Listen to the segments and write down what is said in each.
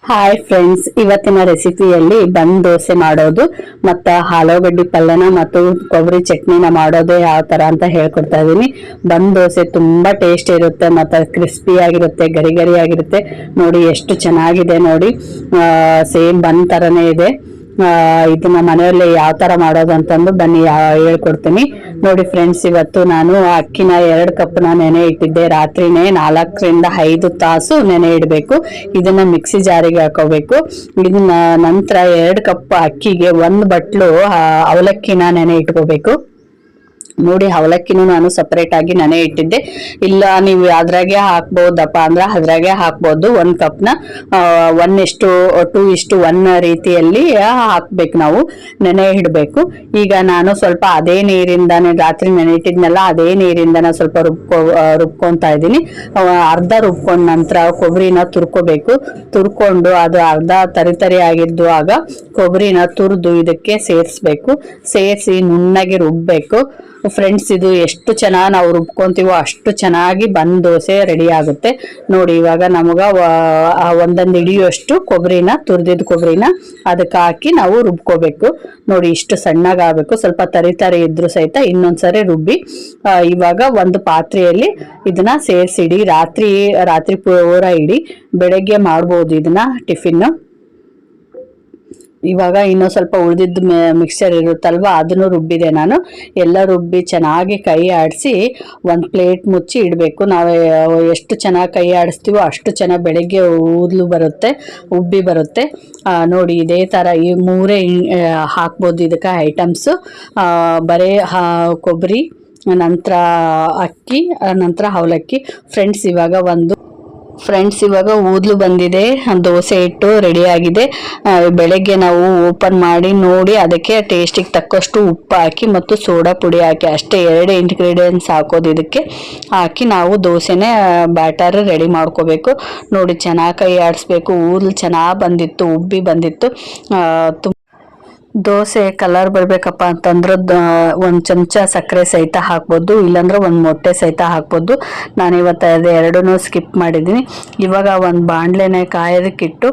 Hi friends, ಇವತ್ತಿನ ರೆಸಿಪಿಯಲ್ಲಿ ಬಂದ್ ದೋಸೆ ಮಾಡೋದು ಮತ್ತು ಆಲೂಗಡ್ಡೆ ಪಲ್ಯನ ಮತ್ತು ಕೊಬ್ಬರಿ ಚಟ್ನಿನ ಮಾಡೋದು ಯಾವ ತರ ಅಂತ ಹೇಳ್ಕೊಡ್ತಾ ಇದೀನಿ. ಬಂದ್ ದೋಸೆ ತುಂಬಾ ಟೇಸ್ಟ್ ಇರುತ್ತೆ ಮತ್ತು ಕ್ರಿಸ್ಪಿ ಆಗಿರುತ್ತೆ, ಗರಿ ಗರಿ ಆಗಿರುತ್ತೆ. ನೋಡಿ ಎಷ್ಟು ಚೆನ್ನಾಗಿದೆ ನೋಡಿ, ಸೇಮ್ ಬಂದ್ ತರನೇ ಇದೆ. ಇದನ್ನ ಮನೆಯಲ್ಲಿ ಯಾವ ತರ ಮಾಡೋದು ಅಂತಂದು ಬನ್ನಿ ಹೇಳ್ಕೊಡ್ತೀನಿ. ನೋಡಿ ಫ್ರೆಂಡ್ಸ್, ಇವತ್ತು ನಾನು ಅಕ್ಕಿನ 2 ಕಪ್ ನೆನೆ ಇಟ್ಟಿದ್ದೆ. ರಾತ್ರಿನೇ 4 ರಿಂದ 5 ತಾಸು ನೆನೆ ಇಡಬೇಕು. ಇದನ್ನ ಮಿಕ್ಸಿ ಜಾರಿಗೆ ಹಾಕೋಬೇಕು. ಇದನ್ನ ನಂತರ 2 ಕಪ್ ಅಕ್ಕಿಗೆ 1 ಬಟ್ಲು ಅವಲಕ್ಕಿನ ನೆನೆ ಇಟ್ಕೋಬೇಕು. ನೋಡಿ, ಅವಲಕ್ಕಿನೂ ನಾನು ಸಪರೇಟ್ ಆಗಿ ನೆನೆ ಇಟ್ಟಿದ್ದೆ. ಇಲ್ಲ ನೀವು ಅದ್ರಾಗೆ ಹಾಕ್ಬೋದಪ್ಪ ಅಂದ್ರೆ ಅದ್ರಾಗೆ ಹಾಕ್ಬೋದು. 1 ಕಪ್ನ 1:2:1 ರೀತಿಯಲ್ಲಿ ಹಾಕ್ಬೇಕು, ನಾವು ನೆನೆ ಇಡಬೇಕು. ಈಗ ನಾನು ಸ್ವಲ್ಪ ಅದೇ ನೀರಿಂದಾನೆ, ರಾತ್ರಿ ನೆನೆ ಇಟ್ಟಿದ್ನೆಲ್ಲ ಅದೇ ನೀರಿಂದಾನೆ ಸ್ವಲ್ಪ ರುಬ್ಕೊಂತಾ ಇದ್ದೀನಿ. ಅರ್ಧ ರುಬ್ಕೊಂಡ ನಂತರ ಕೊಬ್ಬರಿನ ತುರ್ಕೋಬೇಕು. ತುರ್ಕೊಂಡು ಅದು ಅರ್ಧ ತರಿ ಆಗಿದ್ದು ಆಗ ಕೊಬ್ಬರಿನ ತುರಿದು ಇದಕ್ಕೆ ಸೇರಿಸ್ಬೇಕು. ಸೇರಿಸಿ ನುಣ್ಣಗೆ ರುಬ್ಬೇಕು. ಫ್ರೆಂಡ್ಸ್, ಇದು ಎಷ್ಟು ಚೆನ್ನಾಗಿ ನಾವು ರುಬ್ಕೊಂತೀವೋ ಅಷ್ಟು ಚೆನ್ನಾಗಿ ಬಂದ್ ದೋಸೆ ರೆಡಿ ಆಗುತ್ತೆ. ನೋಡಿ, ಇವಾಗ ನಮಗ ಒಂದೊಂದು ಹಿಡಿಯುವಷ್ಟು ಕೊಬ್ಬರಿನ, ತುರಿದಿದ್ದ ಕೊಬ್ಬರಿನ ಅದಕ್ಕೆ ಹಾಕಿ ನಾವು ರುಬ್ಕೋಬೇಕು. ನೋಡಿ, ಇಷ್ಟು ಸಣ್ಣಗಾಗಬೇಕು. ಸ್ವಲ್ಪ ತರಿ ಇದ್ರು ಸಹಿತ ಇನ್ನೊಂದ್ಸರಿ ರುಬ್ಬಿ ಇವಾಗ ಒಂದು ಪಾತ್ರೆಯಲ್ಲಿ ಇದನ್ನ ಸೇರಿಸಿಡಿ. ರಾತ್ರಿ ಪೂರ ಇಡಿ, ಬೆಳಗ್ಗೆ ಮಾಡ್ಬೋದು ಇದನ್ನ ಟಿಫಿನ್. ಇವಾಗ ಇನ್ನೂ ಸ್ವಲ್ಪ ಉಳಿದಿದ್ದು ಮಿಕ್ಸರ್ ಇರುತ್ತಲ್ವ, ಅದನ್ನು ರುಬ್ಬಿದೆ ನಾನು. ಎಲ್ಲ ರುಬ್ಬಿ ಚೆನ್ನಾಗಿ ಕೈ ಆಡಿಸಿ ಒಂದು ಪ್ಲೇಟ್ ಮುಚ್ಚಿ ಇಡಬೇಕು. ನಾವು ಎಷ್ಟು ಚೆನ್ನಾಗಿ ಕೈ ಆಡಿಸ್ತೀವೋ ಅಷ್ಟು ಚೆನ್ನಾಗಿ ಬೆಳಗ್ಗೆ ಊದ್ಲು ಬರುತ್ತೆ, ಉಬ್ಬಿ ಬರುತ್ತೆ. ನೋಡಿ, ಇದೇ ಥರ ಈ 3 ಹಾಕ್ಬೋದು ಇದಕ್ಕೆ ಐಟಮ್ಸು. ಬರೀ ಕೊಬ್ಬರಿ, ನಂತರ ಅಕ್ಕಿ, ನಂತರ ಅವಲಕ್ಕಿ. ಫ್ರೆಂಡ್ಸ್, ಇವಾಗ ಊದ್ಲು ಬಂದಿದೆ, ದೋಸೆ ಹಿಟ್ಟು ರೆಡಿ ಆಗಿದೆ. ಬೆಳಗ್ಗೆ ನಾವು ಓಪನ್ ಮಾಡಿ ನೋಡಿ ಅದಕ್ಕೆ ಟೇಸ್ಟಿಗೆ ತಕ್ಕಷ್ಟು ಉಪ್ಪು ಹಾಕಿ ಮತ್ತು ಸೋಡಾ ಪುಡಿ ಹಾಕಿ, ಅಷ್ಟೇ 2 ಇಂಗ್ರೀಡಿಯೆಂಟ್ಸ್ ಹಾಕೋದು. ಇದಕ್ಕೆ ಹಾಕಿ ನಾವು ದೋಸೆನೇ ಬ್ಯಾಟರ್ ರೆಡಿ ಮಾಡ್ಕೋಬೇಕು. ನೋಡಿ, ಚೆನ್ನಾಗಿ ಕೈ ಆಡಿಸ್ಬೇಕು. ಊದ್ಲು ಚೆನ್ನಾಗಿ ಬಂದಿತ್ತು, ಉಬ್ಬಿ ಬಂದಿತ್ತು. ದೋಸೆ ಕಲರ್ ಬರ್ಬೇಕಪ್ಪ ಅಂತಂದ್ರೆ 1 ಚಮಚ ಸಕ್ಕರೆ ಸಹಿತ ಹಾಕ್ಬೋದು, ಇಲ್ಲಾಂದ್ರೆ 1 ಮೊಟ್ಟೆ ಸಹಿತ ಹಾಕ್ಬೋದು. ನಾನು ಇವತ್ತು ಅದೆರಡನ್ನೂ ಸ್ಕಿಪ್ ಮಾಡಿದ್ದೀನಿ. ಇವಾಗ ಒಂದು ಬಾಣಲೆನೆ ಕಾಯೋದಕ್ಕಿಟ್ಟು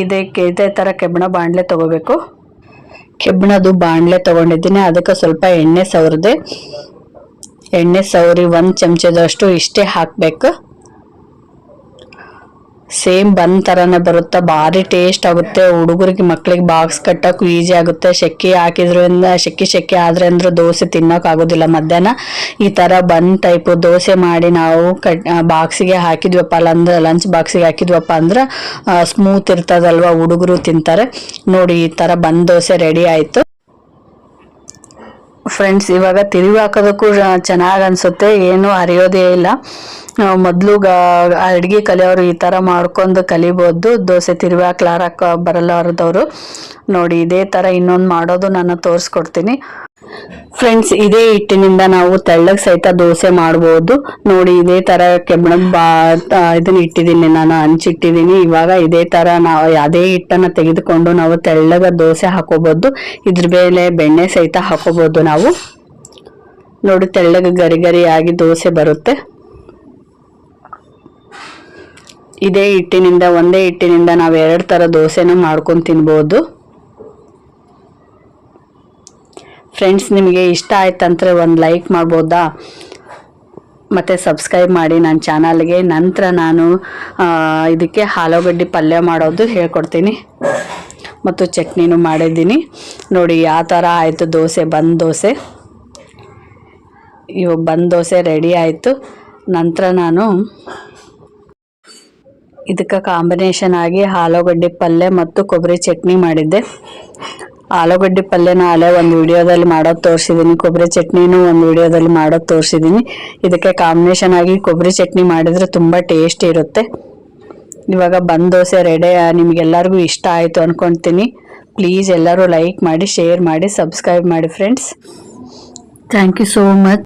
ಇದೇ ಥರ ಕೆಬ್ಬಣ ಬಾಣಲೆ ತೊಗೋಬೇಕು. ಕೆಬ್ಬಣದು ಬಾಣಲೆ ತೊಗೊಂಡಿದ್ದೀನಿ. ಅದಕ್ಕೆ ಸ್ವಲ್ಪ ಎಣ್ಣೆ ಸವರಿದೆ. ಎಣ್ಣೆ ಸವರಿ 1 ಚಮಚದಷ್ಟು ಇಷ್ಟೇ ಹಾಕಬೇಕು. ಸೇಮ್ ಬಂದ್ ಥರನೇ ಬರುತ್ತೆ, ಭಾರಿ ಟೇಸ್ಟ್ ಆಗುತ್ತೆ. ಹುಡುಗರಿಗೆ, ಮಕ್ಳಿಗೆ ಬಾಕ್ಸ್ ಕಟ್ಟೋಕ್ಕೂ ಈಸಿ ಆಗುತ್ತೆ. ಶೆಕ್ಕಿ ಹಾಕಿದ್ರಿಂದ ಶೆಕ್ಕಿ ಆದರೆ ಅಂದ್ರೆ ದೋಸೆ ತಿನ್ನೋಕ್ಕಾಗೋದಿಲ್ಲ ಮಧ್ಯಾಹ್ನ. ಈ ಥರ ಬಂದ್ ಟೈಪು ದೋಸೆ ಮಾಡಿ ನಾವು ಬಾಕ್ಸಿಗೆ ಹಾಕಿದ್ವಪ್ಪ, ಅಲ್ಲಂದ್ರೆ ಲಂಚ್ ಬಾಕ್ಸಿಗೆ ಹಾಕಿದ್ವಪ್ಪ ಅಂದ್ರೆ ಸ್ಮೂತ್ ಇರ್ತದಲ್ವ, ಹುಡುಗರು ತಿಂತಾರೆ. ನೋಡಿ, ಈ ಥರ ಬಂದ್ ದೋಸೆ ರೆಡಿ ಆಯಿತು. ಫ್ರೆಂಡ್ಸ್, ಇವಾಗ ತಿರುವಿ ಹಾಕೋದಕ್ಕೂ ಚೆನ್ನಾಗಿ ಅನಿಸುತ್ತೆ, ಏನೂ ಹರಿಯೋದೇ ಇಲ್ಲ. ಮೊದಲು ಅಡುಗೆ ಕಲಿಯೋರು ಈ ಥರ ಮಾಡ್ಕೊಂಡು ಕಲಿಬೋದು. ದೋಸೆ ತಿರುವಿ ಹಾಕ್ಲಾರಕ್ಕೆ ಬರಲಾರದವರು. ನೋಡಿ, ಇದೇ ಥರ ಇನ್ನೊಂದು ಮಾಡೋದು ನಾನು ತೋರಿಸ್ಕೊಡ್ತೀನಿ. ಫ್ರೆಂಡ್ಸ್, ಇದೇ ಹಿಟ್ಟಿನಿಂದ ನಾವು ತೆಳ್ಳಗೆ ಸಹಿತ ದೋಸೆ ಮಾಡ್ಬೋದು. ನೋಡಿ, ಇದೇ ಥರ ಕೆಬ್ಬಣದ ಇದನ್ನ ಇಟ್ಟಿದ್ದೀನಿ, ನಾನು ಹಂಚಿಟ್ಟಿದ್ದೀನಿ. ಇವಾಗ ಇದೇ ಥರ ನಾವು ಅದೇ ಹಿಟ್ಟನ್ನು ತೆಗೆದುಕೊಂಡು ನಾವು ತೆಳ್ಳಗೆ ದೋಸೆ ಹಾಕೋಬೋದು. ಇದ್ರ ಮೇಲೆ ಬೆಣ್ಣೆ ಸಹಿತ ಹಾಕೋಬೋದು ನಾವು. ನೋಡಿ, ತೆಳ್ಳಗೆ ಗರಿ ಗರಿಯಾಗಿ ದೋಸೆ ಬರುತ್ತೆ. ಒಂದೇ ಹಿಟ್ಟಿನಿಂದ ನಾವು 2 ಥರ ದೋಸೆನ ಮಾಡ್ಕೊಂಡು ತಿನ್ಬೋದು. ಫ್ರೆಂಡ್ಸ್, ನಿಮಗೆ ಇಷ್ಟ ಆಯ್ತಂದ್ರೆ ಒಂದು ಲೈಕ್ ಮಾಡ್ಬೋದಾ, ಮತ್ತು ಸಬ್ಸ್ಕ್ರೈಬ್ ಮಾಡಿ ನನ್ನ ಚಾನಲ್ಗೆ. ನಂತರ ನಾನು ಇದಕ್ಕೆ ಆಲೂಗಡ್ಡೆ ಪಲ್ಯ ಮಾಡೋದು ಹೇಳ್ಕೊಡ್ತೀನಿ ಮತ್ತು ಚಟ್ನಿನೂ ಮಾಡಿದ್ದೀನಿ. ನೋಡಿ, ಯಾವ ಥರ ಆಯಿತು ದೋಸೆ, ಬಂದ್ ದೋಸೆ. ಇವಾಗ ಬಂದ್ ದೋಸೆ ರೆಡಿ ಆಯಿತು. ನಂತರ ನಾನು ಇದಕ್ಕೆ ಕಾಂಬಿನೇಷನ್ ಆಗಿ ಆಲೂಗಡ್ಡೆ ಪಲ್ಯ ಮತ್ತು ಕೊಬ್ಬರಿ ಚಟ್ನಿ ಮಾಡಿದ್ದೆ. ಆಲೂಗಡ್ಡೆ ಪಲ್ಯನ ಅಲ್ಲೇ ಒಂದು ವಿಡಿಯೋದಲ್ಲಿ ಮಾಡೋದು ತೋರಿಸಿದ್ದೀನಿ, ಕೊಬ್ಬರಿ ಚಟ್ನಿನೂ ಒಂದು ವಿಡಿಯೋದಲ್ಲಿ ಮಾಡೋದು ತೋರಿಸಿದ್ದೀನಿ. ಇದಕ್ಕೆ ಕಾಂಬಿನೇಷನ್ ಆಗಿ ಕೊಬ್ಬರಿ ಚಟ್ನಿ ಮಾಡಿದರೆ ತುಂಬ ಟೇಸ್ಟ್ ಇರುತ್ತೆ. ಇವಾಗ ಬಂದ್ ದೋಸೆ ರೆಡಿ. ನಿಮಗೆಲ್ಲರಿಗೂ ಇಷ್ಟ ಆಯಿತು ಅಂದ್ಕೊಳ್ತೀನಿ. ಪ್ಲೀಸ್ ಎಲ್ಲರೂ ಲೈಕ್ ಮಾಡಿ, ಶೇರ್ ಮಾಡಿ, ಸಬ್ಸ್ಕ್ರೈಬ್ ಮಾಡಿ friends. Thank you so much.